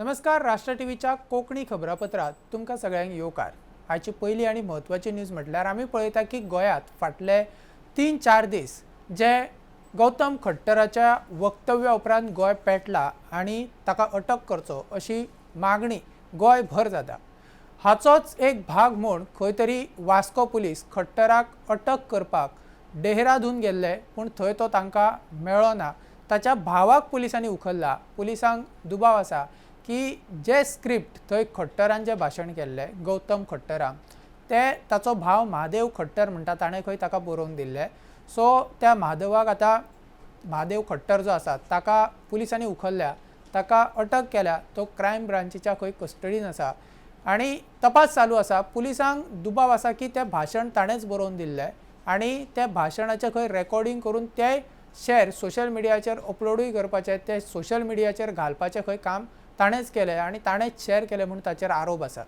नमस्कार. राष्ट्र टीव्हीच्या कोकणी खबरापत्रात तुमकां सगळ्यांक येवकार. आजची पहिली आणि महत्वाची न्यूज म्हटल्यार आमी पळयता की गोंयांत फाटले 3-4 दीस जे गौतम खट्टराच्या वक्तव्या उपरांत गोंय पेटला आणि ताका अटक करचो अशी मागणी गोंयभर जाता. हाचोच एक भाग म्हूण खंय तरी वास्को पुलीस खट्टराक अटक करपाक डेहराडून गेल्ले, पूण थंय तो तांकां मेळ्ळो ना. ताच्या भावाक पुलिसांनी उखल्ला. पुलिसांक दुबाव आसा की जे स्क्रिप्ट थंय खट्टरान जे भाशण केल्लें गौतम खट्टरान ते ताचो भाव महादेव खट्टर म्हणटा ताणें खंय ताका बरोवन दिल्लें. सो त्या महादेवाक आतां महादेव खट्टर जो आसा ताका पुलिसांनी उखल्ल्या, ताका अटक केल्या. तो क्रायम ब्रांचीच्या खंय कस्टडीन आसा आणि तपास चालू आसा. पुलिसांक दुबाव आसा की तें भाशण ताणेंच बरोवन दिल्लें आणि त्या भाशणाचें खंय रेकॉर्डिंग करून ते शेअर सोशल मिडियाचेर अपलोडूय करपाचें, ते सोशल मिडियाचेर घालपाचें खंय काम ताणेंच केलें आणि ताणेंच शेअर केलें म्हणून ताचेर आरोप आसा.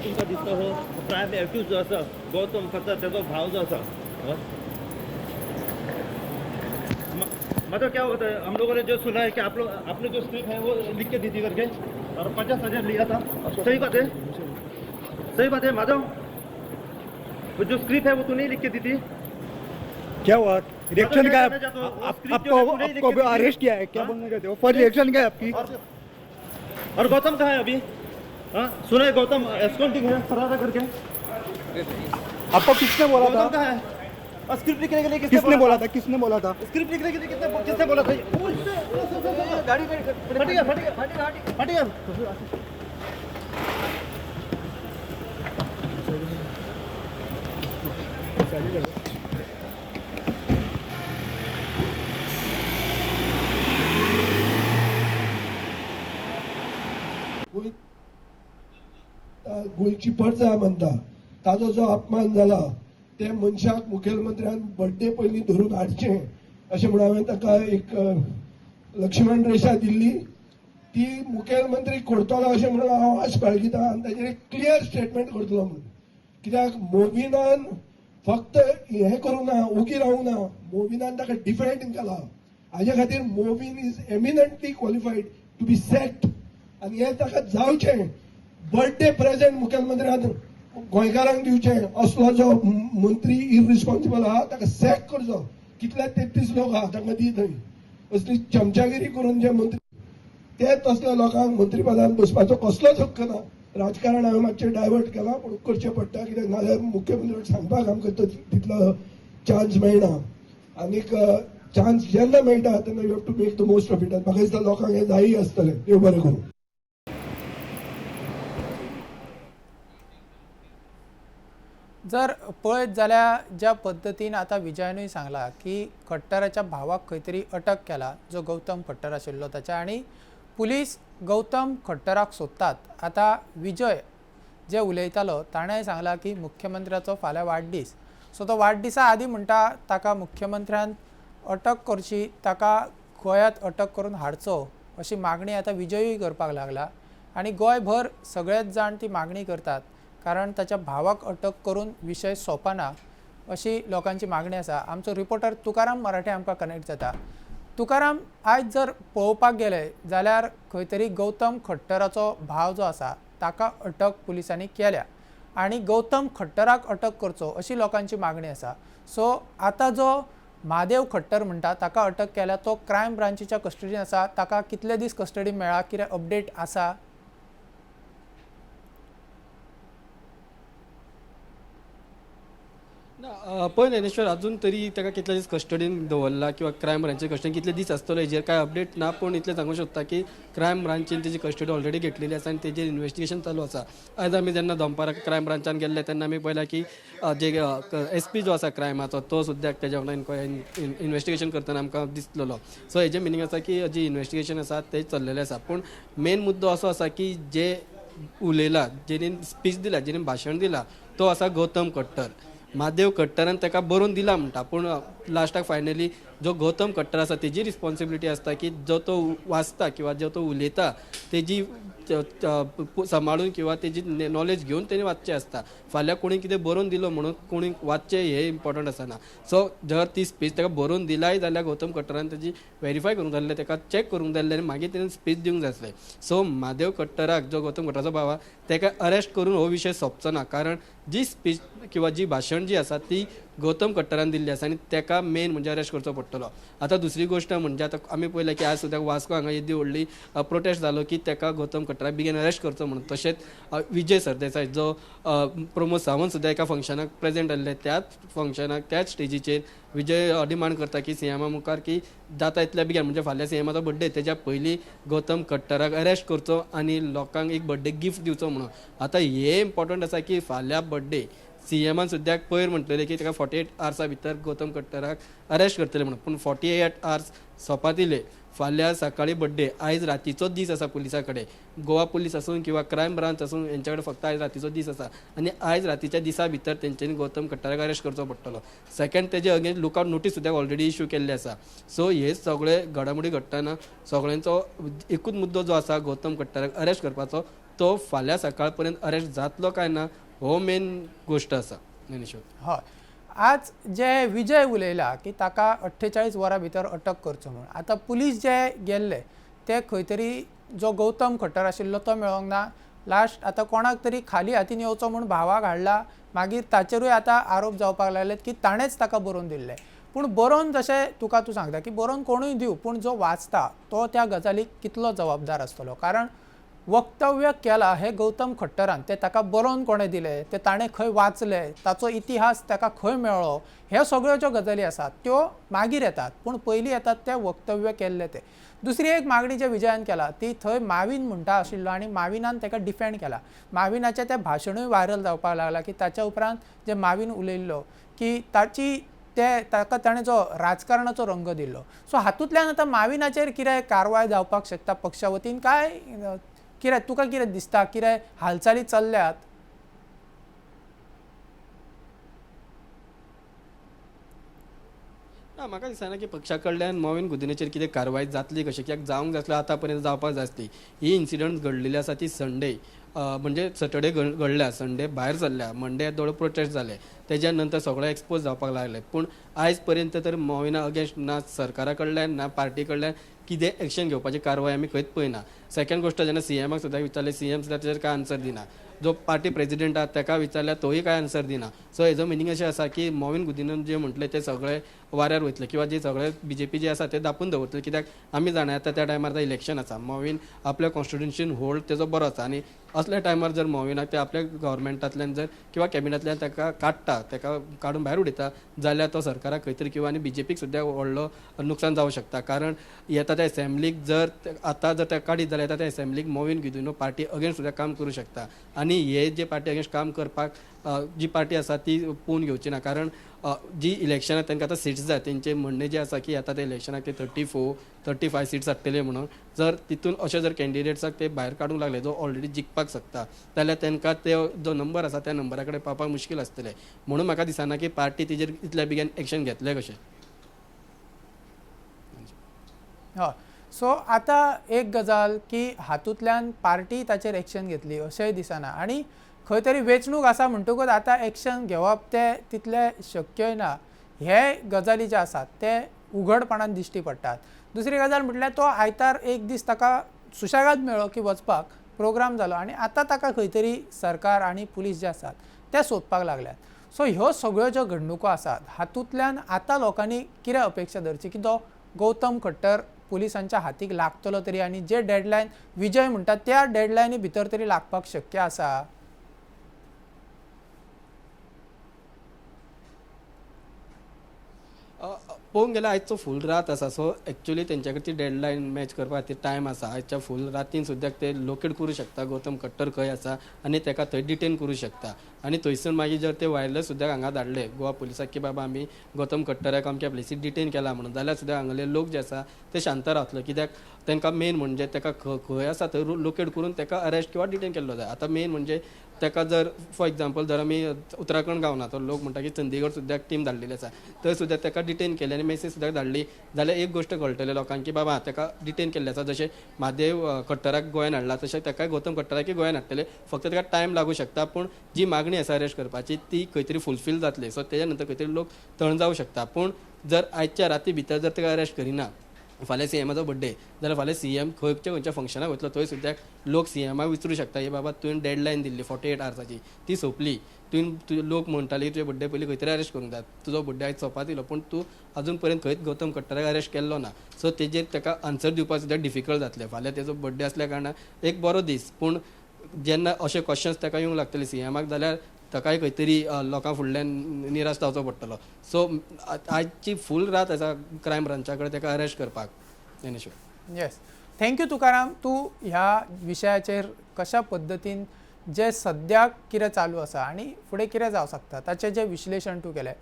तुमका दिसता हो प्रायम एक्यूज जो आसा गौतम खट्टर तेजो भाव जो आसा मतलब क्या होता है, हम लोगों ने जो सुना है कि आप लोग आपने जो स्क्रिप्ट है वो लिख के दी थी करके और 50,000 लिया था. सही बात है, सही बात है माधव. वो जो स्क्रिप्ट है वो तूने लिख के दी थी. क्या हुआ? रिएक्शन क्या है? आपको आपको अरेस्ट किया है, क्या बोलना चाहते हो? फॉर रिएक्शन क्या है आपकी? और गौतम कहाँ है अभी? हाँ सुना है गौतम एस्कॉर्टिंग है फरारा करके. आपको किसने बोला गौतम था? कहाँ है? और स्क्रिप्ट लिखने के लिए किसने बोला था? किसने बोला था? स्क्रिप्ट लिखने के लिए किसने बोला था? गाड़ी फटेगा फटेगा फटेगा फटेगा. गोंयची परजा म्हणटा ताजो जो अपमान जाला ते मनशाक मुखेलमंत्र्यान बर्थडे पयलीं धरून हाडचें अशें म्हणून हांवें ताका एक लक्ष्मण रेषा दिल्ली. ती मुखेलमंत्री करतलो अशें म्हणून हांव आस बाळगितां आनी ताचेर एक क्लियर स्टेटमेंट करतलो म्हणून. कित्याक मोविनान फक्त हें करूं ना, उगी रावूं ना. मोविनान ताका डिफेंड केला. हाजे खातीर मोविन इज एमिनंटली क्वॉलिफायड टू बी सॅक्ड आनी हें ताका जावचें. बर्थडे प्रेझेंट मुखेलमंत्र्यान गोंयकारांक दिवचें. असलो जो मंत्री इररिस्पॉन्सिबल आहा ताका सॅक करचो. कितले 33 लोक आहा तांकां दी थंय. असली चमचागिरी करून जे मंत्री ते तसल्या लोकांक मंत्रीपदान बसपाचो कसलोच हक्क ना. राजकारण हांवें मातशें डायवर्ट केलां पूण करचें पडटा, कित्याक नाजाल्यार मुख्यमंत्र्याक सांगपाक आमकां तितलो चान्स मेळना. आनीक चान्स जेन्ना मेळटा तेन्ना you have to make the most of it. म्हाका दिसता लोकांक हें जायी आसतलें. देव बरें करूं. जर पळयत जाल्यार ज्या पद्दतीन आतां विजयानूय सांगला की खट्टराच्या भावाक खंय तरी अटक केला, जो गौतम खट्टर आशिल्लो ताच्या, आणि पुलीस गौतम खट्टराक सोदतात. आतां विजय जे उलयतालो ताणें सांगला की मुख्यमंत्र्याचो फाल्यां वाडदीस. सो तो वाडदिसा आदीं म्हणटा ताका मुख्यमंत्र्यान अटक करची, ताका गोंयांत अटक करून हाडचो अशी मागणी आतां विजयूय करपाक लागला. आणि गोंयभर सगळेच जाण ती मागणी करतात, कारण ताच्या भावाक अटक करून विशय सोंपना अशी लोकांची मागणी आसा. आमचो रिपोर्टर तुकाराम मराठे आमकां कनेक्ट जाता. तुकाराम, आयज जर पळोवपाक गेले जाल्यार खंय तरी गौतम खट्टराचो भाव जो आसा ताका अटक पुलिसांनी केल्या आणि गौतम खट्टराक अटक करचो अशी लोकांची मागणी आसा. सो आतां जो महादेव खट्टर म्हणटा ताका अटक केल्या, तो क्रायम ब्रांचीच्या कस्टडीन आसा. ताका कितले दीस कस्टडी मेळ्ळा, कितें अपडेट आसा? पळय ज्ञानेश्वर, अजून तरी ताका कितले दीस कस्टडीन दवरला किंवा क्रायम ब्रांचची कस्टडी कितले दीस आसतलो हेजेर कांय अपडेट ना. पूण इतलें सांगूंक शकता की क्रायम ब्रांचीन तेजी कस्टडी ऑलरेडी घेतलेली आसा आनी तेजेर इन्व्हेस्टिगेशन चालू आसा. आयज आमी जेन्ना दनपारां क्रायम ब्रांचान गेल्ले तेन्ना आमी पळयलां की जे SP जो आसा क्रायमाचो तो सुद्दां तेज्या वांगडा इन्व्हेस्टिगेशन करतना आमकां दिसलेलो. सो हेजें मिनींग आसा की जी इन्व्हेस्टिगेशन आसा तें चल्लेलें आसा. पूण मेन मुद्दो असो आसा की जे उलयला, जेणेन स्पीच दिला, जेणेन भाशण दिला, तो आसा गौतम खट्टर. महादेव खट्टरान ताका बरोवन दिला म्हणटा, पूण लास्टाक फायनली जो गौतम खट्टर आसा तेजी रिस्पॉन्सिबिलिटी आसता की जो तो वाचता किंवा जो तो उलयता तेजी सांबाळून किंवा तेजी नॉलेज घेवन तेणी वाचचें आसता. फाल्यां कोणी कितें बरोवन दिलो म्हणून कोणी वाचचें हें इम्पॉर्टंट आसना. सो जर ती स्पीच ताका बरोवन दिलाय जाल्यार गौतम खट्टरान तेजी व्हेरीफाय करूंक जाय आसलें, ताका चॅक करूंक जाय आसलें आनी मागीर तेणें स्पीच दिवंक जाय आसलें. सो महादेव खट्टराक जो गौतम खट्टराचो भाव आहा ताका अरेस्ट करून हो विशय सोंपचो ना, कारण जी स्पीच किंवा जी भाशण जी आसा ती गौतम खट्टरान दिल्ली आसा आनी ताका मेन म्हणजे अरेस्ट करचो पडटलो. आतां दुसरी गोश्ट म्हणजे आतां आमी पळयलें की आज सुद्दां वास्को हांगा येदी व्हडली प्रोटेस्ट जालो की ताका गौतम खट्टराक बेगीन अरेस्ट करचो म्हणून. तशेंच विजय सरदेसाय जो प्रमोद सावंत सुद्दां एका फंक्शनाक प्रेजेंट आसले, त्याच फंक्शनाक त्याच स्टेजीचेर विजय डिमांड करता की सीएमा मुखार की जाता इतल्या बेगीन म्हणजे फाल्यां सीएमाचो बर्थडे तेज्या पयलीं गौतम खट्टराक अरेस्ट करचो आनी लोकांक एक बर्थडे गिफ्ट दिवचो म्हणून. आतां हे इम्पॉर्टंट आसा की फाल्यां बर्थडे सीएमान सुद्दां पयर म्हटलेलें की ताका 48 आवर्सा भितर गौतम खट्टराक अरेस्ट करतले म्हणून, पूण 48 आवर्स सोंपात येयले. फाल्यां सकाळी बर्थडे, आयज रातीचोच दीस आसा पुलिसा कडेन. गोवा पुलीस आसूं किंवा क्रायम ब्रांच आसूं हेंच्या कडेन फक्त आयज रातीचो दीस आसा आनी आयज रातीच्या दिसा भितर तेंच्यांनी गौतम खट्टराक अरेस्ट करचो पडटलो. सेकंड तेजे अगेन्स्ट लुकआउट नोटीस सुद्दां ऑलरेडी इश्यू केल्ली आसा. सो हे सगळे घडामोडी घडटाना सगळ्यांचो एकूच मुद्दो जो आसा गौतम खट्टराक अरेस्ट करपाचो, तो फाल्यां सकाळ पर्यंत अरेस्ट जातलो काय ना हो मेन गोश्ट आसा. ज्ञानेश्वर हय, आज जे विजय उलयला की ताका 48 वरां भितर अटक करचो म्हणून, आतां पुलीस जे गेल्ले ते खंय तरी जो गौतम खट्टर आशिल्लो तो मेळोंक ना. लास्ट आतां कोणाक तरी खाली हातीन येवचो म्हूण भावाक हाडला, मागीर ताचेरूय आतां आरोप जावपाक लागले की ताणेंच ताका बरोवन दिल्लें. पूण बरोवन जशें तूं सांगता की बरोवन कोणूय दिवं, पूण जो वाचता तो त्या गजालीक कितलो जबाबदार आसतलो. कारण वक्तव्य केला हे गौतम खट्टरान, ते ताका बरोवन कोणें दिलें, ते ताणें खंय वाचलें, ताचो इतिहास ताका खंय मेळ्ळो, ह्यो सगळ्यो ज्यो गजाली आसात त्यो मागीर येतात, पूण पयलीं येतात ते वक्तव्य केल्ले ते. दुसरी एक मागणी जे विजयान केला ती थंय माविन म्हणटा आशिल्लो आनी माविनान ताका डिफेंड केला. माविनाचें तें भाशणूय व्हायरल जावपाक लागला की ताच्या उपरांत जे माविन उलयल्लो की ताका ताणें जो राजकारणाचो रंग दिल्लो. सो हातूंतल्यान आतां माविनाचेर कितें कारवाय जावपाक शकता पक्षा वतीन काय कितें तुका कितें दिसता, कितें हालचाली चल्ल्यात? ना म्हाका दिसना की पक्षा कडल्यान मोविन गुदिन्याचेर कितें कारवाय जातली कशें, कित्याक जावंक जाय आसलें आतां पर्यंत जावपाक जाय आसली. ही इन्सिडंट घडलेली आसा ती संडे म्हणजे सॅटर्डे घडल्या, संडे भायर सरल्या, मंडे येदोळ प्रोटेस्ट जाले, तेज्या नंतर सगळें एक्सपोज जावपाक लागले. पूण आयज पर्यंत तर मोविना अगेन्स्ट ना सरकारा कडल्यान ना पार्टी कडल्यान कितें एक्शन घेवपाची कारवाय आमी खंयच पळयना. सेकंड गोश्ट जेन्ना सीएमाक सुद्दां विचारलें, सीएम सुद्दां तेजेर कांय आन्सर दिना. जो पार्टी प्रेसिडेंट आहा ताका विचारल्यार तोय कांय आन्सर दिना. सो हेजो मिनींग अशें आसा की मोविन गुदिन्यान जे म्हटलें तें सगळें वाऱ्यार वयतले किंवा जे सगळे बीजेपी जे आसा ते दापून दवरतले. कित्याक आमी जाणा येता त्या टायमार आतां इलेक्शन आसा, मोविन आपल्या कॉन्स्टिट्युन्सीन होल्ड तेजो बरो आसा आनी असल्या टायमार जर मोविनाक ते आपल्या गव्हर्मेंटांतल्यान जर किंवा कॅबिनेटांतल्यान ताका काडटा, ताका काडून भायर उडयता जाल्यार तो सरकाराक खंय तरी किंवा आनी बीजेपीक सुद्दां व्हडलो नुकसान जावं शकता. कारण येता त्या एसेंब्लीक जर आतां जर ते काडीत जाल्यार येता त्या एसेंब्लीक मोविन गुदिन्हो पार्टी अगेन्स्ट सुद्दां काम करूं शकता आनी हे जे पार्टी अगेन्स्ट काम करपाक जी पार्टी आसा ती पळोवन घेवची ना. कारण जी इलेक्शनाक तांकां आतां सिट्स जाय, तेंचें म्हणणें जें आसा की आतां ते इलेक्शनाक ते 34-35 सिट्स हाडटले म्हणून. जर तितून अशे जर कॅन्डिडेट्साक ते भायर काडूंक लागले जो ऑलरेडी जिखपाक शकता जाल्यार तांकां ते जो नंबर आसा त्या नंबरा कडेन पावपाक मुश्कील आसतलें. म्हणून म्हाका दिसना की पार्टी तेजेर इतल्या बेगीन एक्शन घेतलें कशें. हय, सो आतां एक गजाल की हातूंतल्यान पार्टी ताचेर एक्शन घेतली अशेंय दिसना आनी खंय तरी वेंचणूक आसा म्हणटकूच आतां एक्शन घेवप ते तितलें शक्यय ना. हे गजाली जे आसात ते उघडपणान दिश्टी पडटात. दुसरी गजाल म्हटल्यार तो आयतार एक दीस ताका सुशेगाद मेळ्ळो की वचपाक, प्रोग्राम जालो आनी आतां ताका खंय तरी सरकार आनी पुलीस जे आसात ते सोदपाक लागल्यात. सो ह्यो सगळ्यो ज्यो घडणुको आसात हातूंतल्यान आतां लोकांनी कितें अपेक्षा धरची की तो गौतम खट्टर पुलिसांच्या हातीक लागतलो तरी आनी जे डेडलायन विजय म्हणटा त्या डेडलायनी भितर तरी लागपाक शक्य आसा? पळोवंक गेल्यार आयचो फूल रात आसा, सो एक्चुअली तेंच्या ती डेडलायन मॅच करपा खातीर टायम आसा. आयच्या फूल रातीन सुद्दां ते लोकेट करूं शकता गौतम खट्टर खंय आसा आनी ताका थंय डिटेन करूं शकता. आनी थंयसून मागीर जर ते वायरलेस सुद्दां हांगा धाडले गोवा पुलिसाक की बाबा आमी गौतम खट्टराक अमक्या प्लेसीर डिटेन केला म्हणून, जाल्यार सुद्दां हांगले लोक जे आसा ते शांत रावतले. कित्याक तांकां मेन म्हणजे ताका खंय आसा थंय लोकेट करून ताका अरेस्ट किंवा डिटेन केल्लो जाय. आतां मेन म्हणजे ताका जर फॉर एग्जांपल जर आमी उत्तराखंड गावना तर लोक म्हणटा की चंदीगड सुद्दां टीम धाडलेली आसा थंय सुद्दां ताका डिटेन केलें आनी मेसेज सुद्दां धाडली जाल्यार एक गोश्ट कळटले लोकांक की बाबा ताका डिटेन केल्लें आसा जशें महादेव खट्टराक गोंयान हाडला तशें ताका गौतम खट्टराकय गोंयान हाडटले फक्त ताका टायम लागू शकता पूण जी मागणी आसा अरेस्ट करपाची ती खंय तरी फुलफील जातली सो तेच्या नंतर खंय तरी लोक तण जावं शकता पूण जर आयच्या राती भितर जर ताका अरेस्ट करिना फाल्यां सीएमाचो बड्डे जाल्यार फाल्यां सीएम खंयच्या फंक्शनाक वयतलो थंय सुद्दां लोक सीएमाक विचारूं शकता की बाबा तुवें डेडलायन दिल्ली 48 आवर्साची ती सोंपली तुवें लोक म्हणटाली तुजे बड्डे पयलीं खंय तरी अरेस्ट करूंक जाय तुजो बड्डे आयज सोंपात येयलो पूण तूं अजून पर्यंत खंयच गौतम खट्टराक अरेस्ट केल्लो ना सो तेजेर ताका आन्सर दिवपाक सुद्दां डिफिकल्ट जातलें फाल्यां तेजो बड्डे आसल्या कारणान एक बरो दीस पूण जेन्ना अशे क्वेश्चन्स ताका येवंक लागतले सीएमाक जाल्यार ताकाय खंय तरी लोकां फुडल्यान निराश जावचो पडटलो सो आयची फूल रात आसा क्रायम ब्रांचा कडेन ताका अरेस्ट करपाक ज्ञानेश्वर येस थँक्यू तुकाराम तूं ह्या विशयाचेर कशा पद्दतीन जे सद्याक कितें चालू आसा आनी फुडें कितें जावं शकता ताचें जें विश्लेशण तूं केलें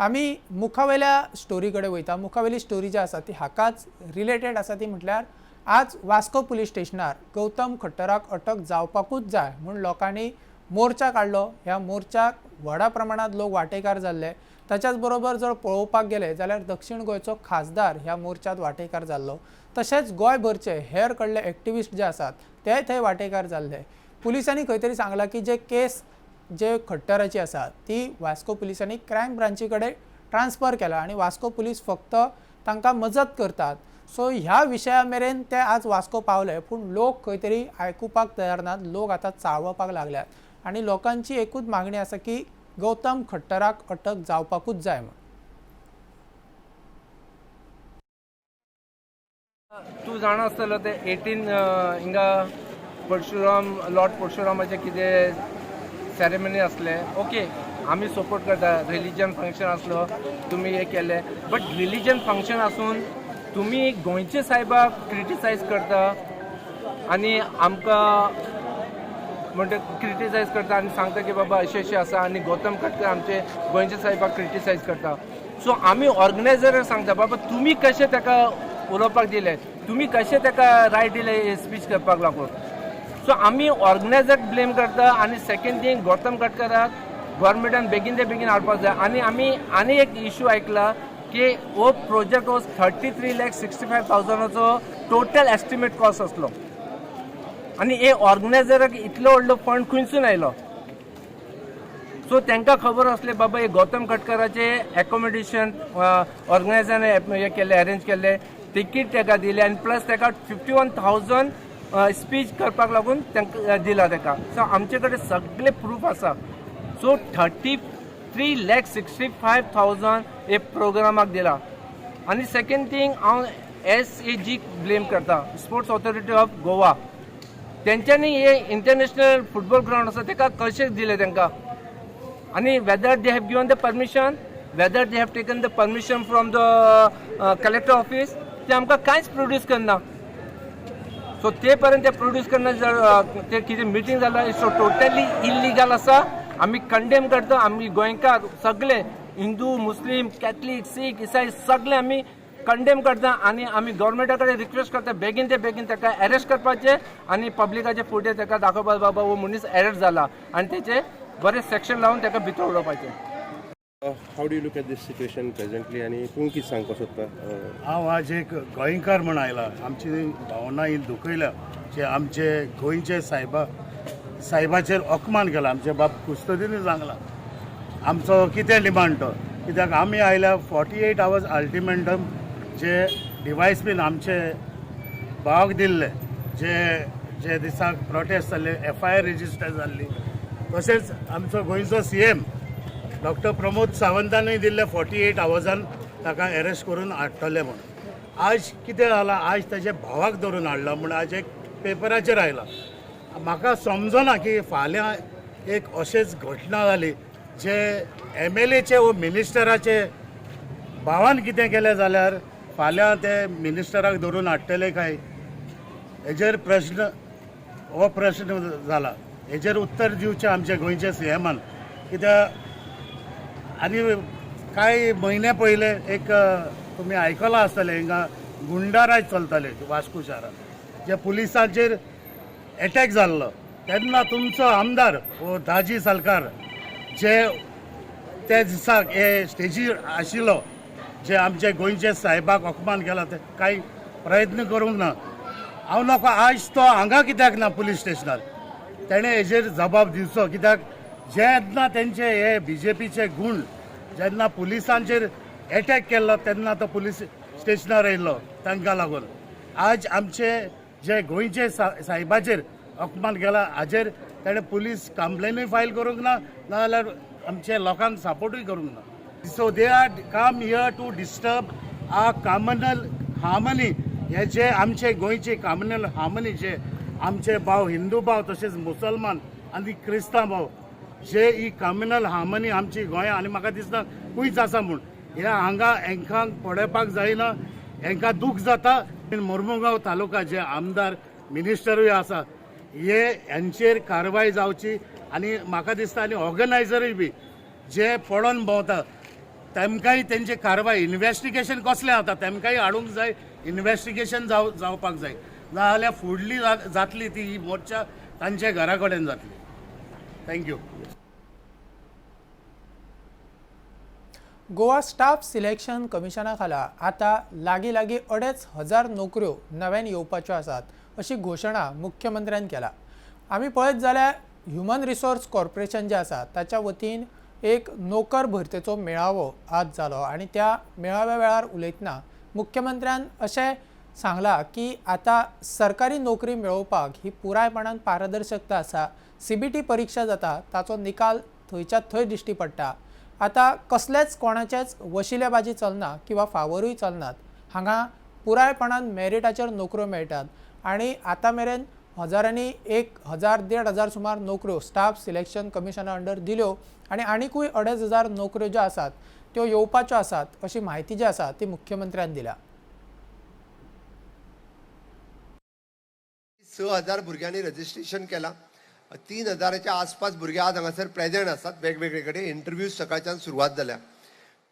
आमी मुखावेल्या स्टोरी कडेन वयता मुखावेली स्टोरी जी आसा ती हाकाच रिलेटेड आसा ती म्हटल्यार आज वास्को पुलीस स्टेशनार गौतम खट्टराक अटक जावपाकूच जाय म्हूण लोकांनी मोर्चा काडलो ह्या मोर्चाक व्हडा प्रमाणांत लोक वांटेकार जाल्ले ताच्याच बरोबर जर पळोवपाक गेले जाल्यार दक्षिण गोंयचो खासदार ह्या मोर्चात वांटेकार जाल्लो तशेंच गोंयभरचे हेर कडले एक्टिविस्ट जे आसात ते थंय वांटेकार जाल्ले पुलिसांनी खंय तरी सांगलां की जे केस जे खट्टराची आसा ती वास्को पुलिसांनी क्रायम ब्रांची कडेन ट्रान्सफर केला आनी वास्को पुलीस फक्त तांकां मजत करतात सो ह्या विशया मेरेन ते आज वास्को पावले पूण लोक खंय तरी आयकुपाक तयार नात लोक आतां चाळवपाक लागल्यात आनी लोकांची एकूच मागणी आसा की गौतम खट्टराक अटक जावपाकूच जाय म्हण तूं जाणा आसतलो ते 18 हिंगा परशुराम लॉर्ड परशुरामाचे कितें सेरेमनी असले ओके आमी सपोर्ट करता रिलीजन फंक्शन आसलो तुमी हे केले बट रिलीजन फंक्शन आसून तुमी गोंयचे सायबाक क्रिटिसायज करता आनी आमकां म्हणजे क्रिटिसायज करता आनी सांगता की बाबा अशें आसा आनी गौतम खट्टर आमचे गोंयचे सायबाक क्रिटिसायज करता सो आमी ऑर्गनायझराक सांगता बाबा तुमी कशें ताका उलोवपाक दिले तुमी कशें ताका रायट दिले स्पीच करपाक लागून सो आमी ऑर्गनायझराक ब्लेम करता आनी सेकेंड थिंग गौतम खट्टराक गव्हर्मेंटान बेगीन ते बेगीन हाडपाक जाय आनी आमी आनी एक इश्यू आयकला की हो प्रोजेक्ट हो 33,65,000 टोटल एस्टिमेट कॉस्ट आसलो आनी हे ऑर्गनायझराक इतलो व्हडलो फंड खंयसून आयलो सो तांकां खबर आसलें बाबा हे गौतम खट्टराचे एकोमोडेशन ऑर्गनायझरान हे केले अरेंज केले तिकीट ताका दिले आनी प्लस ताका 51,000 स्पीच करपाक लागून तांकां दिला ताका सो आमचे कडेन सगळे प्रूफ आसा सो 33,65,000 हे प्रोग्रामाक दिला आनी सेकेंड थिंग हांव SAG ब्लेम करता स्पोर्ट्स ऑथॉरिटी ऑफ गोवा तेंच्यांनी हे इंटरनॅशनल फुटबॉल ग्राउंड आसा ताका कशें दिले तांकां आनी whether they have given the permission whether they have taken the permission from the collector office ते आमकां कांयच प्रोड्यूस करना सो ते पर्यंत ते प्रोड्यूस करना ते कितें मिटींग जाला सो टोटली इल्लिगल आसा आमी कंडेम करता आमी गोंयकार सगळे हिंदू मुस्लीम कॅथलीक सीख इसाई सगळे आमी कंडेम करता आनी आमी गव्हर्मेंटा कडेन रिक्वेस्ट करता बेगीन ते बेगीन ताका अरेस्ट करपाचे आनी पब्लिकाचे फुडें ताका दाखोवपाक बाबा हो मनीस अरेस्ट जाला आनी तेचे बरें सेक्शन लावन ताका भितर उडोवपाचें how do you look at this situation presently आणि तूं कितें सांगपाक सोदता हांव आज एक गोंयकार म्हण आयला आमची भावना ही दुखयल्या जे आमचे गोंयचे सायबाचेर अपमान केला आमचे बाप कुस्तोदीन सांगला आमचो कितें डिमांड तो कित्याक आमी आयल्या 48 आवर्स अल्टिमेटम जे डिवायस बीन आमचे भावाक दिल्ले जे दिसाक प्रोटेस्ट जाल्ले FIR रेजिस्टर जाल्ली तशेंच आमचो गोंयचो CM डॉक्टर प्रमोद सावंतानूय दिल्ले 48 आवर्सान ताका अरेस्ट करून हाडटले म्हूण आज कितें जाला आज ताचे भावाक धरून हाडला म्हूण आज एक पेपराचेर आयला म्हाका समजना की फाल्यां एक अशेंच घटना जाली जे MLAचे वो मिनिस्टराचे भावान कितें केलें जाल्यार फाल्यां ते मिनिस्टराक धरून हाडटले काय हेजेर प्रश्न हो प्रश्न जाला हेजेर उत्तर दिवचें आमचे गोंयचे CMान कित्याक आनी कांय म्हयने पयले एक तुमी आयकलां आसतलें हिंगा गुंडाराज चलताले वास्को शारांत जे पुलिसांचेर एटॅक जाल्लो तेन्ना तुमचो आमदार हो दाजी सरकार जे त्या दिसाक हे स्टेजीर आशिल्लो जे आमचे गोंयचे साहेबाक अपमान केला ते कांय प्रयत्न करूंक ना. हांव नको आयज तो हांगा कित्याक ना पुलीस स्टेशनार तेणें हेजेर जबाब दिवचो. कित्याक जेन्ना तेंचे हे BJPचे गुण जेन्ना पुलिसांचेर एटॅक केल्लो तेन्ना तो पुलीस स्टेशनार येयल्लो तांकां लागून. आज आमचे जे गोंयचे साहेबाचेर अपमान केला हाजेर तेणें पुलीस कंप्लेनूय फायल करूंक ना नाजाल्यार आमच्या लोकांक सपोर्टूय करूंक ना. So they are come here to disturb a communal harmony. हे जे आमचे गोंयचे कम्युनल हार्मनी जे आमचे भाव हिंदू भाव तशेंच मुसलमान आनी क्रिस्तांव भाव जे ही कम्युनल हार्मनी आमची गोंया आनी म्हाका दिसता खूंयच आसा म्हूण हे हांगा हांकां पडपाक जायना. हांकां दूख जाता. मोर्मुगांव तालुका जे आमदार मिनिस्टरूय आसा हे हांचेर कारवाय जावची आनी म्हाका दिसता आनी ऑर्गनायझरूय बी जे पडोन भोंवता तेमकांय तेंचे कारवाय इन्व्हेस्टिगेशन कसलें जाता तेमकांय हाडूंक जाय. इन्व्हेस्टिगेशन जावपाक जाय नाजाल्यार फुडली जातली ती ही मोर्चा तांचे घरा कडेन जातली. थँक्यू. गोवा स्टाफ सिलेक्शन कमिशना खाला आता लागीं 2,500 नोकऱ्यो नव्यान येवपाच्यो आसात अशी घोशणा मुख्यमंत्र्यान केला. आमी पळयत जाल्यार ह्युमन रिसोर्स कॉर्पोरेशन जे आसा ताच्या वतीन एक नोकर भरतेचो मेळावो आज जालो आणि त्या मेळाव्या वेळार उलयतना मुख्यमंत्र्यान अशें सांगलां की आता सरकारी नोकरी मेळोवपाक ही पुरायपणान पारदर्शकता आसा. CBT परीक्षा जाता ताचो निकाल थंयच्या थंय दिश्टी पडटा. आता कसलेच कोणाचेच वशिलेबाजी चलना किंवा फावरूय चलनात. हांगा पुरायपणान मेरिटाचेर नोकऱ्यो मेळटात आणि आता मेरेन हजारांनी 1,000-1,500 सुमार नोकऱ्यो स्टाफ सिलेक्शन कमिशना अंडर दिल्यो आणि आनीकूय 2,500 नोकऱ्यो ज्यो आसात त्यो येवपाच्यो आसात अशी माहिती जी आसा ती मुख्यमंत्र्यान दिल्या. 6,000 भुरग्यांनी रजिस्ट्रेशन केला. 3,000च्या आसपास भुरगे आज हांगासर प्रेझेंट आसात. वेगवेगळे कडेन इंटरव्यूज सकाळच्यान सुरवात जाल्या.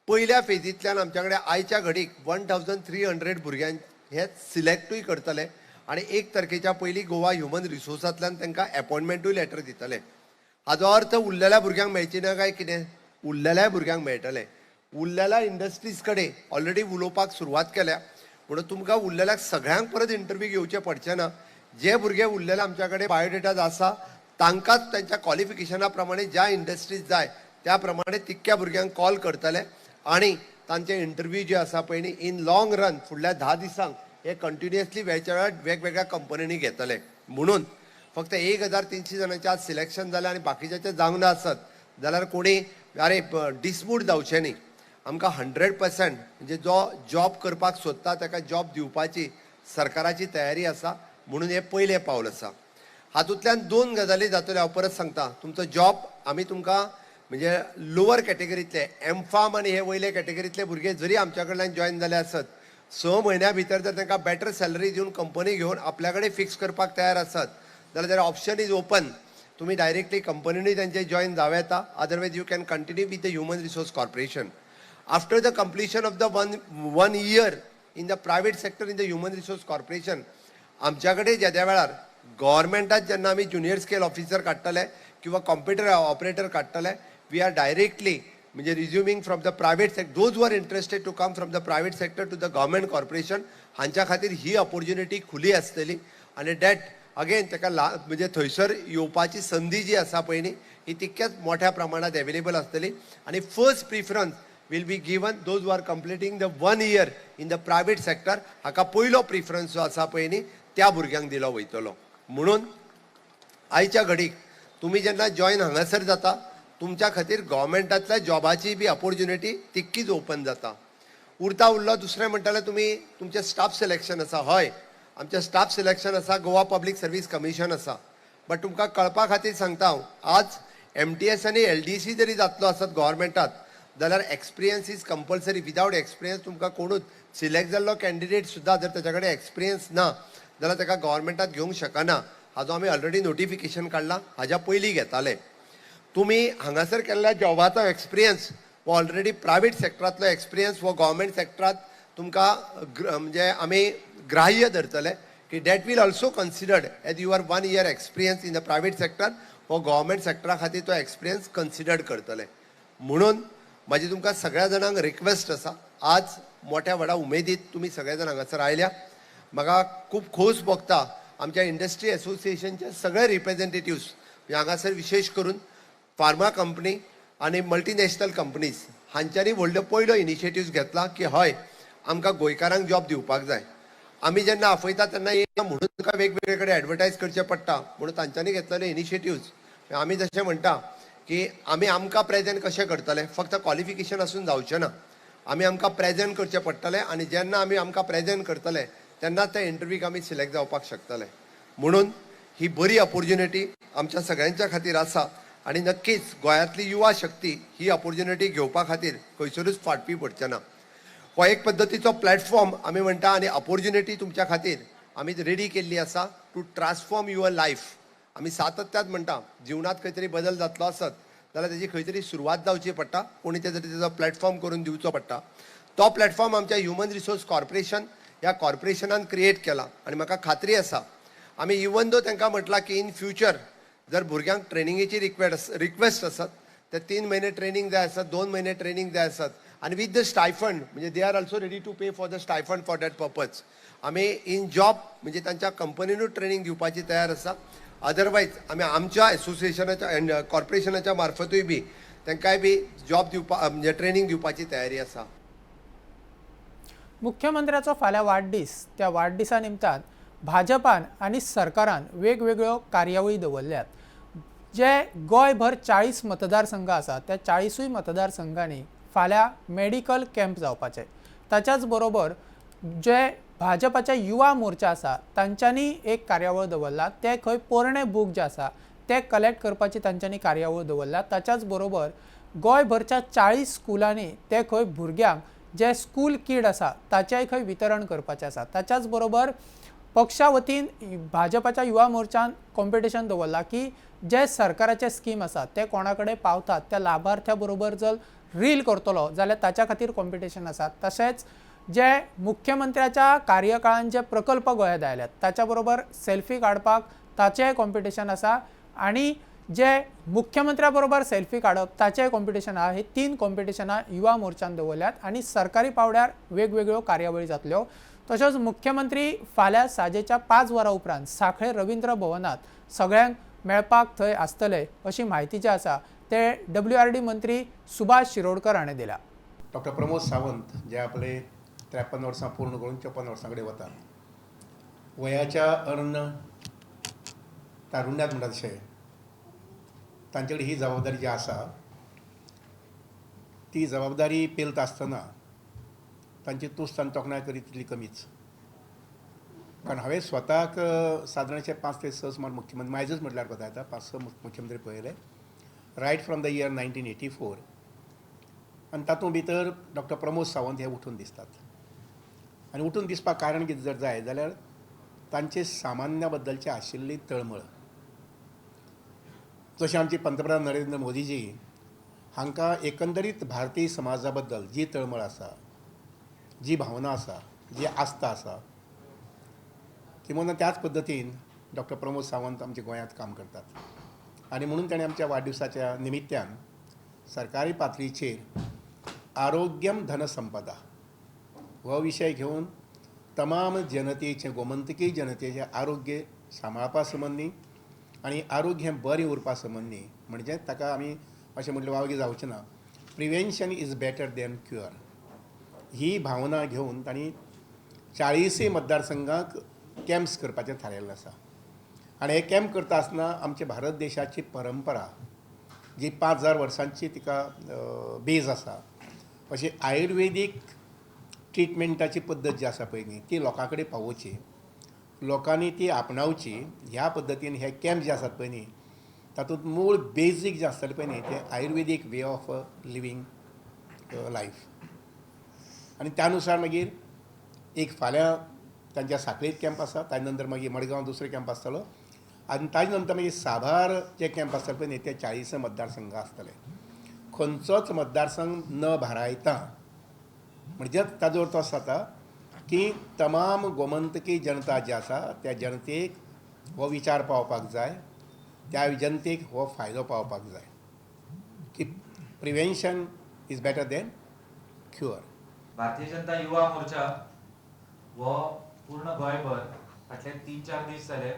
पयल्या फेजींतल्यान आमच्या कडेन आयच्या घडीक 1,300 भुरग्यांक हे सिलेक्टूय करतले आणि 1 तारखेच्या पयलीं गोवा ह्युमन रिसोर्सांतल्यान तांकां अपॉयंटमेंटूय लेटर दितले. हाचो अर्थ उरलेल्या भुरग्यांक मेळची ना काय कितें? उरलेल्या भुरग्यांक मेळटले. उरलेल्या इंडस्ट्रीज कडेन ऑलरेडी उलोवपाक सुरवात केल्या म्हणून तुमकां उरलेल्या सगळ्यांक परत इंटरव्यू घेवचे पडचे ना. जे भुरगे उरलेले आमच्या कडेन बायोडेटा आसा तांकांच त्यांच्या क्वॉलिफिकेशना प्रमाणे ज्या इंडस्ट्रीज जाय त्या प्रमाणे तितक्या भुरग्यांक कॉल करतले आणि तांचे इंटरव्यू जे आसा पळय न्ही इन लॉंग रन फुडल्या 10 दिसांक हे कंटिन्युअसली वेळच्या वेळार वेगवेगळ्या कंपन्यांनी घेतले. म्हणून फक्त 1,300 जाणांचे आज सिलेक्शन जालें आनी बाकीच्याचे जावंक ना आसत जाल्यार कोणी अरे डिस्प्यूट जावचे न्ही. आमकां 100% म्हणजे जो जॉब करपाक सोदता ताका जॉब दिवपाची सरकाराची तयारी आसा म्हणून हे पयलें पावल आसा. हातूंतल्यान 2 गजाली जातल्यो. हांव परत सांगता तुमचो जॉब आमी तुमकां म्हणजे लोवर कॅटेगरींतले एमफार्म आनी हे वयले कॅटेगरींतले भुरगे जरी आमच्या कडल्यान जॉयन जाले आसत 6 म्हयन्या भितर जर तांकां बेटर सॅलरी दिवन कंपनी घेवन आपल्या कडेन फिक्स करपाक तयार आसत जाल्यार ऑप्शन इज ओपन. तुम्ही डायरेक्टली कंपनीनूय तांचे जॉयन जावं येता. Otherwise you can continue with the human resource corporation. After the completion of the one year in the private sector in the human resource corporation आमच्या कडेन ज्या वेळार गव्हर्मेंटात जेन्ना आमी ज्युनियर स्केल ऑफिसर काडटले किंवा कॉम्प्युटर ऑपरेटर काडटले वी आर डायरेक्टली म्हणजे resuming from the private sector those were interested to come from the private sector to the government corporation हांच्या खातीर ही ऑपॉर्च्युनिटी खुली आसतली आनी डॅट अगेन ताका म्हणजे थंयसर येवपाची संदी जी आसा पळय न्ही ही तितक्याच मोठ्या प्रमाणात अवेलेबल आसतली आनी first preference will be given those who are completing the 1 year in the private sector. हाका पयलो प्रिफरन्स जो आसा पळय न्ही त्या भुरग्यांक दिलो वयतलो. म्हणून आयच्या घडीक तुम्ही जेन्ना जॉयन हांगासर जाता तुमच्या खातीर गव्हर्मेंटांतल्या जॉबाची बी ऑपॉर्च्युनिटी तितकीच ओपन जाता. उरलो दुसरें म्हणटाले तुमी तुमचें स्टाफ सिलेक्शन आसा. हय आमचें स्टाफ सिलेक्शन आसा. गोवा पब्लीक सर्वीस कमिशन आसा. बट तुमकां कळपा खातीर सांगता हांव आज MTS आनी LDC जरी जातलो आसत गव्हर्मेंटात जाल्यार experience is compulsory. Without experience तुमकां कोणूच सिलेक्ट जाल्लो कॅन्डिडेट सुद्दां जर ताच्या कडेन एक्सपिरियन्स ना जाल्यार ताका गव्हर्मेंटात घेवंक शकना. हाजो आमी ऑलरेडी नोटिफिकेशन काडला. हाज्या पयलीं घेताले. तुमी हांगासर केल्ल्या जॉबाचो एक्सपिरियन्स वो ऑलरेडी प्रायवेट सेक्टरांतलो एक्सपिरियन्स वो गव्हर्मेंट सेक्टरांत तुमकां म्हणजे आमी ग्राह्य धरतले की that will also considered as your 1 year experience in the private sector व गव्हर्मेंट सेक्टरा खातीर तो एक्सपिरियन्स कन्सिडर्ड करतले. म्हणून माझी तुमकां सगळ्या जाणांक रिक्वेस्ट आसा, आज मोठ्या व्हडा उमेदीत तुम्ही सगळे जाण हांगासर आयल्या. म्हाका खूब खोस भोगता आमच्या इंडस्ट्री एसोसिएशनचे सगळे रिप्रेझेंटेटिव्स हांगासर विशेष करून फार्मा कंपनी आणि मल्टीनॅशनल कंपनीज हांच्यांनी व्हडलो पयलो इनिशिएटिव्ह घेतला की हय आमकां गोंयकारांक जॉब दिवपाक जाय. आमी जेन्ना आपयता तेन्ना म्हणून तुका वेगवेगळे कडेन एडवर्टायज करचें पडटा म्हणून तांच्यांनी घेतलेले इनिशिएटिव्ह. आमी जशें म्हणटा की आमी आमकां प्रेझेंट कशें करतले, फक्त क्वॉलिफिकेशन आसून जावचें ना. आमी आमकां प्रेझेंट करचें पडटलें आनी जेन्ना आमी आमकां प्रेझेंट करतले तेन्ना त्या इंटरव्यूक आमी सिलेक्ट जावपाक शकतले. म्हणून ही बरी ऑपॉर्च्युनिटी आमच्या सगळ्यांच्या खातीर आसा आणि नक्कीच गोंयांतली युवा शक्ती ही ऑपॉर्च्युनिटी घेवपा खातीर खंयसरूच फाटपी पडचें ना. हो एक पद्दतीचो प्लॅटफॉर्म आमी म्हणटा आनी ऑपॉर्च्युनिटी तुमच्या खातीर आमी रेडी केल्ली आसा टू ट्रान्सफॉर्म युअर लायफ. आमी सातत्यात म्हणटा जिवनात खंय तरी बदल जातलो आसत जाल्यार तेजी खंय तरी सुरवात जावची पडटा, कोणी तरी तेजो प्लॅटफॉर्म करून दिवचो पडटा. तो प्लॅटफॉर्म आमच्या ह्युमन रिसोर्स कॉर्पोरेशन ह्या कॉर्पोरेशनान क्रिएट केला आणि म्हाका खात्री आसा आमी इवन दो तांकां म्हटलां की इन फ्युचर जर भुरग्यांक ट्रेनिंगेची रिक्वेस्ट आसत ते 3 महिने ट्रेनिंग जाय आसत, 2 महिने ट्रेनिंग जाय आसत आणि विथ द स्टायफंड म्हणजे they are also ready to pay for the stipend for that purpose. आमी इन जॉब म्हणजे तांच्या कंपनीनूच ट्रेनिंग दिवपाची तयार आसा. अदरवायज आमी आमच्या एसोसिएशनाच्या कॉर्पोरेशनाच्या मार्फतूय बी तांकांय बी जॉब दिवपा म्हणजे ट्रेनिंग दिवपाची तयारी आसा. मुख्यमंत्र्याचो फाल्यां वाडदीस, त्या वाडदिसा निमतान भाजपान आनी सरकारान वेगवेगळ्यो कार्यावळी दवरल्यात. जे गोंयभर 40 मतदारसंघ आसा त्या 40 मतदारसंघांनी फाल्यां मेडिकल कॅम्प जावपाचे. ताच्याच बरोबर जे भाजपाचे युवा मोर्चा आसा तांच्यांनी एक कार्यावळ दवरला. ते खंय पोरणे बूक जे आसा ते कलेक्ट करपाची तांच्यांनी कार्यावळ दवरल्या. ताच्याच बरोबर गोंयभरच्या 40 स्कुलांनी ते खंय भुरग्यांक जे स्कूल किड आसा ताचेंय खंय वितरण करपाचें आसा. ताच्याच बरोबर पक्षा वतीन भाजपाच्या युवा मोर्चान कॉम्पिटिशन दवरला की जे सरकाराचे स्कीम आसा ते कोणा कडेन पावतात त्या लाभार्थ्या बरोबर जर रील करतलो जाल्यार ताच्या खातीर कॉम्पिटिशन आसा. तशेंच जे मुख्यमंत्र्याच्या कार्यकाळान जे प्रकल्प गोंयांत आयल्यात ताच्या बरोबर सेल्फी काडपाक ताचेंय कॉम्पिटिशन आसा आणि जे मुख्यमंत्र्या बरोबर सेल्फी काडप ताचेंय कॉम्पिटिशन आसा. ही 3 कॉम्पिटिशनां युवा मोर्चान दवरल्यात आणि सरकारी पावड्यार वेगवेगळ्यो कार्यावळी जातल्यो. तशेंच मुख्यमंत्री फाल्यां सांजेच्या 5 वरां उपरांत सांखळे रवींद्र भवनात सगळ्यांक मेळपाक थंय आसतले अशी माहिती जी आसा ते WRD मंत्री सुभाष शिरोडकर हाणें दिल्या. डॉक्टर प्रमोद सावंत जे आपले 53 वर्सां पूर्ण करून 54 वर्सां कडेन वतात. वयाच्या अर्ण तारुण्यात म्हणटा तशें तांचे कडेन ही जबाबदारी जी आसा ती जबाबदारी पेलता आसतना तांची तुस्त आनी तोखणाय करी तितली कमीच. कारण हांवें स्वताक सादारणशे 5 ते 6 सुमार मुख्यमंत्री मायजूच म्हटल्यार कोता येता 5-6 मुख्यमंत्री पळयले रायट फ्रॉम द इयर 1984 आनी तातूंत भितर डॉक्टर प्रमोद सावंत हे उठून दिसतात. आनी उठून दिसपाक कारण कितें जर जाय जाल्यार तांचे सामान्या बद्दलची आशिल्ली तळमळ. जशें आमचे पंतप्रधान नरेंद्र मोदीजी हांकां एकंदरीत भारतीय समाजा बद्दल जी तळमळ आसा, जी भावना आसा, जी आस्था आसा किंवा त्याच पद्दतीन डॉक्टर प्रमोद सावंत आमच्या गोंयांत काम करतात. आनी म्हणून ताणें आमच्या वाडदिवसाच्या निमित्यान सरकारी पातळीचेर आरोग्यम धनसंपदा हो विशय घेवन तमाम जनतेचें गोमंतकी जनतेचें आरोग्य सांबाळपा संबंदी आनी आरोग्य हें बरें उरपा संबंदी म्हणजे ताका आमी अशें म्हटलें वावगी जावचें ना, prevention is better than cure ही भावना घेवन तांणी 40 मतदारसंघाक कॅम्प्स करपाचें थारायल्लें आसा. आनी हे कॅम्प करता आसतना आमच्या भारत देशाची परंपरा जी 5000 वर्सांची तिका बेज आसा अशी आयुर्वेदीक ट्रिटमेंटाची पद्दत जी आसा पळय न्ही ती लोकां कडेन पावोवची, लोकांनी ती आपणावची. ह्या पद्दतीन हे कॅम्प जे आसात पळय न्ही तातूंत मूळ बेजीक जे आसतालें पळय न्ही ते आयुर्वेदीक वे ऑफ लिवींग लायफ. आनी त्यानुसार मागीर एक फाल्यां तांच्या सांखळेंत कॅम्प आसा, ताजे नंतर मागीर मडगांव दुसरो कॅम्प आसतलो आनी ताजे नंतर मागीर साबार जे कॅम्प आसतले पळय न्ही ते 40 मतदारसंघ आसतले. खंयचोच मतदारसंघ न भारायता म्हणजे ताजो अर्थ असो जाता की तमाम गोमंतकी जनता जी आसा त्या जनतेक हो विचार पावपाक जाय, त्या जनतेक हो फायदो पावपाक जाय की prevention is better than cure. Bharatiya Janata Yuva Morcha वो पूर्ण गोंयभर फाटले 3-4 दीस जाले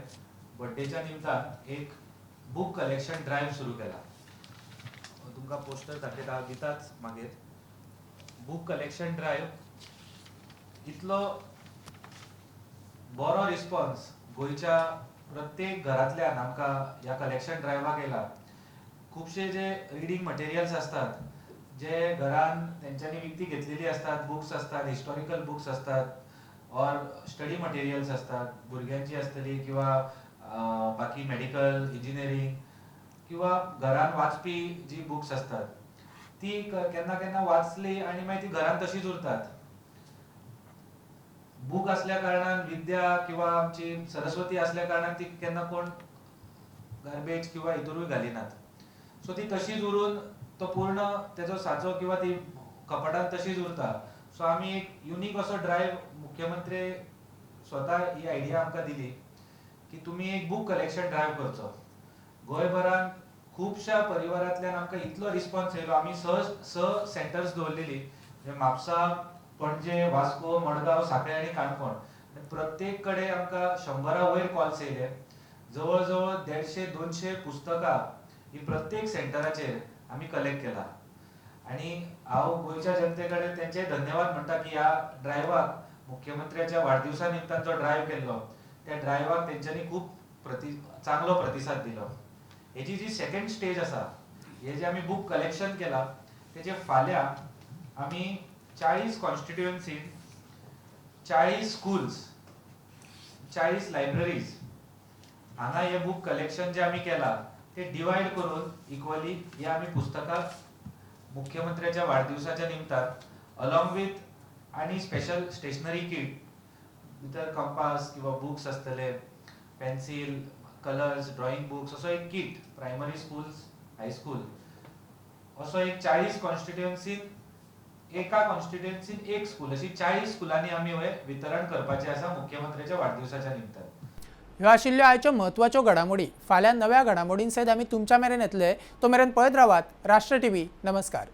बर्थडेच्या निमतान एक बुक कलेक्शन ड्रायव्ह सुरू केला. तुमकां पोस्टर दाखयता दिताच मागीर. बुक कलेक्शन ड्रायव्ह इतलो बरो रिस्पॉन्स गोंयच्या प्रत्येक घरांतल्यान आमकां ह्या कलेक्शन ड्रायव्हाक येयला. खुबशे जे रिडींग मटेरियल्स असतात जे घरान तेंच्यांनी विकती घेतलेली असतात, बुक्स असतात, हिस्टॉरिकल बुक्स असतात और स्टडी मटेरियल्स असतात भुरग्यांची असतली किंवा बाकी मेडिकल इंजिनियरिंग किंवा घरान वाचपी जी बुक्स असतात ती केन्ना केन्ना वाचली आणि मागीर ती घरान तशीच उरतात. बुक असल्या कारणान विद्या किंवा आमची सरस्वती असल्या कारणान ती केन्ना कोण गार्बेज किंवा हितूरूय घालिनात. सो ती तशीच उरून तो पूर्ण तेजो साचो किंवा ती कपाटान तशीच उरता. सो आमी एक युनिक असो ड्रायव्ह मुख्यमंत्री स्वतः ही आयडिया आमकां दिली की तुम्ही एक बुक कलेक्शन ड्रायव्ह करचो. गोंयभरान खुबशा परिवारांतल्यान आमकां इतलो रिस्पॉन्स येयलो. आमी स सेंटर्स दवरलेली म्हणजे म्हापसा, पणजे, वास्को, मडगांव, सांखळे आनी काणकोण. प्रत्येक कडेन आमकां 100 वयर कॉल्स येयले. जवळ जवळ 150-200 पुस्तकां ही प्रत्येक सेंटराचेर आमी कलेक्ट केला. आणि हांव गोंयच्या जनते कडेन तेंचे धन्यवाद म्हणटा की ह्या ड्रायव्हाक मुख्यमंत्र्याच्या वाडदिवसा निमतान जो ड्रायव्ह केल्लो त्या ड्रायव्हाक तेंच्यांनी खूब चांगलो प्रतिसाद दिलो. हेची जी सेकंड स्टेज आसा हे जे आमी बुक कलेक्शन केला तेचे फाल्यां आमी 40 कॉन्स्टिट्युएन्सीन 40 स्कूल्स 40 लायब्ररीज हांगा हे बुक कलेक्शन जे आमी केला ते डिवायड करून इक्वली हे आमी पुस्तकां मुख्यमंत्र्याच्या वाडदिवसाच्या निमतान अलॉंग विथ आणि स्पेशल स्टेशनरी किट भितर कंपास किंवा बुक्स असतले, पेन्सिल, कलर्स, ड्रॉइंग बुक्स असो एक किट प्रायमरी स्कूल्स, हायस्कूल असो एक 40 कॉन्स्टिट्युएन्सीन एका कॉन्स्टिट्युएन्सीन एक स्कूल अशी 40 स्कुलांनी आमी हे वितरण करपाचे आसा मुख्यमंत्र्याच्या वाडदिवसाच्या निमतान. ह्यो आशिल्ल्यो आयच्यो म्हत्वाच्यो घडामोडी. फाल्यां नव्या घडामोडीं सयत आमी तुमच्या मेरेन येतले. तो मेरेन पळयत रावात राष्ट्र टीव्ही. नमस्कार.